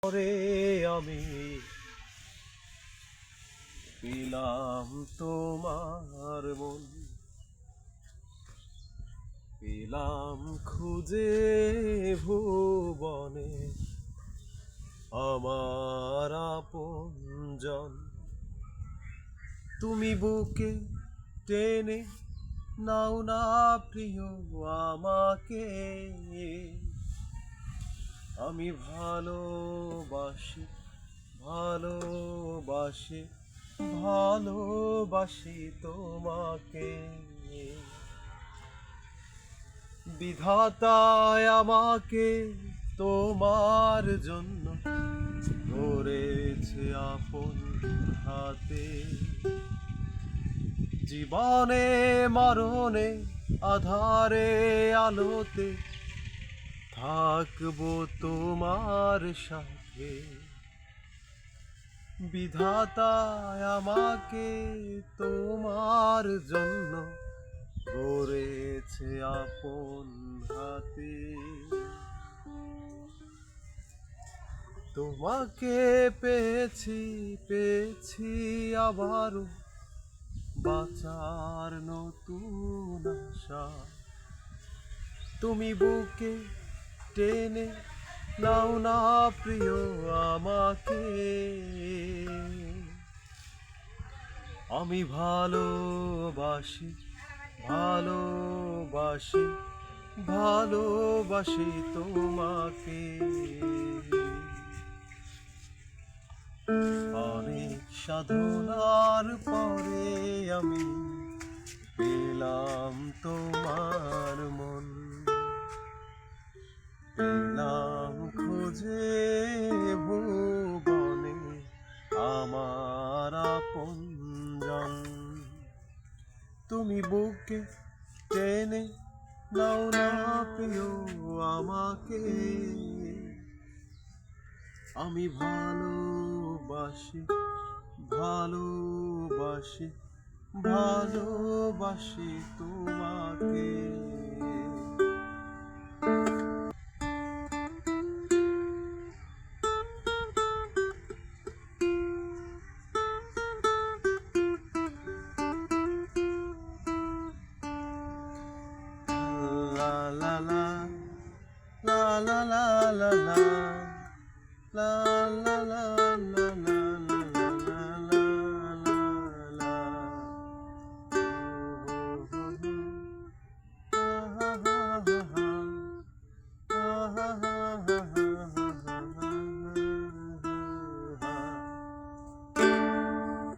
পরে আমি পেলাম তোমার মন, পেলাম খুঁজে ভুবনে আমার আপনজন। তুমি বুকে টেনে নাও না প্রিয় আমাকে, আমি ভালোবাসি ভালোবাসি ভালোবাসি তোমাকে। বিধাতায় আমাকে তোমার জন্য ধরেছে আপন হাতে। জীবনে মরণে আধারে আলোতে থাকবো তোমার সাথে। বিধাতায় আমাকে তোমার জন্য গড়েছে আপন হাতে। তোমাকে পেয়েছি পেয়েছি আবারও বাঁচার নতুন আশা। তুমি বুকে টেনে নাও না প্রিয় আমাকে, আমি ভালোবাসি ভালোবাসি ভালোবাসি তোমাকে। অনেক সাধনার পরে আমি পেলাম তোমার মন, পেলাম খুঁজে ভুবনে আমার আপনজন। তুমি বুকে টেনে নাও না প্রিয় আমাকে, আমি ভালোবাসি ভালোবাসি ভালোবাসি তোমাকে। La la la la la la la la la